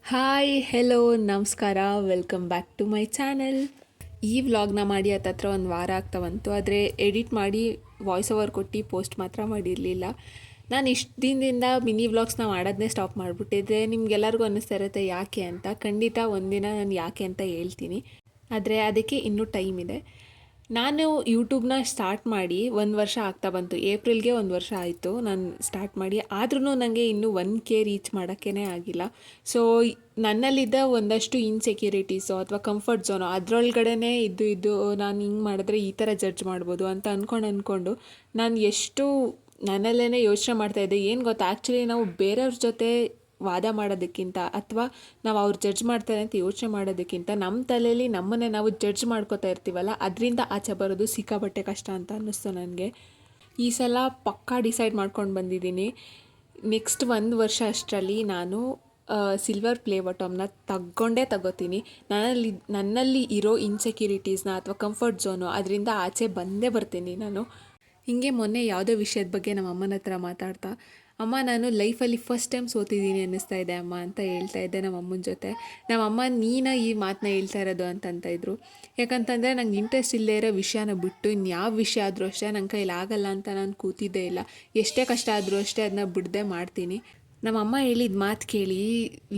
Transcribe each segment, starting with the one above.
Hi hello ನಮಸ್ಕಾರ welcome back to my channel. ಈ ವ್ಲಾಗ್ನ ಮಾಡಿ ಹತ್ತತ್ರ ಒಂದು ವಾರ ಆಗ್ತಾ ಬಂತು. ಆದರೆ ಎಡಿಟ್ ಮಾಡಿ ವಾಯ್ಸ್ ಓವರ್ ಕೊಟ್ಟು ಪೋಸ್ಟ್ ಮಾತ್ರ ಮಾಡಿರಲಿಲ್ಲ. ನಾನು ಇಷ್ಟು ದಿನದಿಂದ ಮಿನಿ ವ್ಲಾಗ್ಸ್ನ ಮಾಡೋದನ್ನೇ ಸ್ಟಾಪ್ ಮಾಡಿಬಿಟ್ಟಿದ್ದೆ. ನಿಮ್ಗೆಲ್ಲರಿಗೂ ಅನ್ನಿಸ್ತಾ ಇರುತ್ತೆ ಯಾಕೆ ಅಂತ. ಖಂಡಿತ ಒಂದಿನ ನಾನು ಯಾಕೆ ಅಂತ ಹೇಳ್ತೀನಿ. ಆದರೆ ಅದಕ್ಕೆ ಇನ್ನೂ ಟೈಮ್ ಇದೆ. ನಾನು ಯೂಟ್ಯೂಬ್ನ ಸ್ಟಾರ್ಟ್ ಮಾಡಿ 1 ವರ್ಷ ಆಗ್ತಾ ಬಂತು. ಏಪ್ರಿಲ್ಗೆ 1 ವರ್ಷ ಆಯಿತು ನಾನು ಸ್ಟಾರ್ಟ್ ಮಾಡಿ. ಆದ್ರೂ ನನಗೆ ಇನ್ನೂ 1K ರೀಚ್ ಮಾಡೋಕ್ಕೇ ಆಗಿಲ್ಲ. ಸೊ ನನ್ನಲ್ಲಿದ್ದ ಒಂದಷ್ಟು ಇನ್ಸೆಕ್ಯೂರಿಟೀಸು ಅಥವಾ ಕಂಫರ್ಟ್ ಝೋನು ಅದರೊಳಗಡೆ ಇದ್ದು ನಾನು ಹಿಂಗೆ ಮಾಡಿದ್ರೆ ಈ ಥರ ಜಡ್ಜ್ ಮಾಡ್ಬೋದು ಅಂತ ಅಂದ್ಕೊಂಡು ನಾನು ಎಷ್ಟು ನನ್ನಲ್ಲೇ ಯೋಚನೆ ಮಾಡ್ತಾಯಿದ್ದೆ. ಏನು ಗೊತ್ತಾ, ಆ್ಯಕ್ಚುಲಿ ನಾವು ಬೇರೆಯವ್ರ ಜೊತೆ ವಾದ ಮಾಡೋದಕ್ಕಿಂತ ಅಥವಾ ನಾವು ಅವ್ರು ಜಡ್ಜ್ ಮಾಡ್ತಾರೆ ಅಂತ ಯೋಚನೆ ಮಾಡೋದಕ್ಕಿಂತ ನಮ್ಮ ತಲೆಯಲ್ಲಿ ನಮ್ಮನ್ನೇ ನಾವು ಜಡ್ಜ್ ಮಾಡ್ಕೋತಾ ಇರ್ತೀವಲ್ಲ, ಅದರಿಂದ ಆಚೆ ಬರೋದು ಸಿಕ್ಕಾಪಟ್ಟೆ ಕಷ್ಟ ಅಂತ ಅನ್ನಿಸ್ತು ನನಗೆ. ಈ ಸಲ ಪಕ್ಕಾ ಡಿಸೈಡ್ ಮಾಡ್ಕೊಂಡು ಬಂದಿದ್ದೀನಿ. ನೆಕ್ಸ್ಟ್ 1 ವರ್ಷ ಅಷ್ಟರಲ್ಲಿ ನಾನು ಸಿಲ್ವರ್ ಪ್ಲೇ ಬಟಮ್ನ ತಗೋತೀನಿ. ನನ್ನಲ್ಲಿ ಇರೋ ಇನ್ಸೆಕ್ಯೂರಿಟೀಸ್ನ ಅಥವಾ ಕಂಫರ್ಟ್ ಝೋನು ಅದರಿಂದ ಆಚೆ ಬಂದೇ ಬರ್ತೀನಿ ನಾನು. ಹೀಗೆ ಮೊನ್ನೆ ಯಾವುದೋ ವಿಷಯದ ಬಗ್ಗೆ ನಮ್ಮ ಅಮ್ಮನ ಹತ್ರ ಮಾತಾಡ್ತಾ, ಅಮ್ಮ ನಾನು ಲೈಫಲ್ಲಿ ಫಸ್ಟ್ ಟೈಮ್ ಸೋತಿದ್ದೀನಿ ಅನ್ನಿಸ್ತಾ ಇದೆ ಅಮ್ಮ ಅಂತ ಹೇಳ್ತಾ ಇದ್ದೆ ನಮ್ಮ ಅಮ್ಮನ ಜೊತೆ. ನಮ್ಮಮ್ಮ ನೀನು ಈ ಮಾತನ್ನ ಹೇಳ್ತಾ ಇರೋದು ಅಂತ ಇದ್ರು. ಯಾಕಂತಂದರೆ ನಂಗೆ ಇಂಟ್ರೆಸ್ಟ್ ಇಲ್ಲದೆ ಇರೋ ವಿಷಯನ ಬಿಟ್ಟು ಇನ್ಯಾವ ವಿಷಯ ಆದರೂ ಅಷ್ಟೇ ನನ್ನ ಕೈಲಿ ಆಗಲ್ಲ ಅಂತ ನಾನು ಕೂತಿದ್ದೇ ಇಲ್ಲ. ಎಷ್ಟೇ ಕಷ್ಟ ಆದರೂ ಅಷ್ಟೇ ಅದನ್ನ ಬಿಡದೆ ಮಾಡ್ತೀನಿ. ನಮ್ಮಮ್ಮ ಹೇಳಿದ ಮಾತು ಕೇಳಿ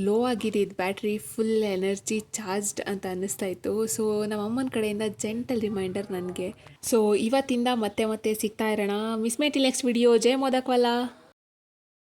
ಲೋ ಆಗಿದ್ದು ಬ್ಯಾಟ್ರಿ ಫುಲ್ ಎನರ್ಜಿ ಚಾರ್ಜ್ಡ್ ಅಂತ ಅನ್ನಿಸ್ತಾ ಇತ್ತು. ಸೊ ನಮ್ಮಮ್ಮನ ಕಡೆಯಿಂದ ಜೆಂಟಲ್ ರಿಮೈಂಡರ್ ನನಗೆ. ಸೊ ಇವತ್ತಿಂದ ಮತ್ತೆ ಸಿಗ್ತಾ ಇರೋಣ. Miss my till next video. ಜೈ ಮೋದಕ್ವಾಲ.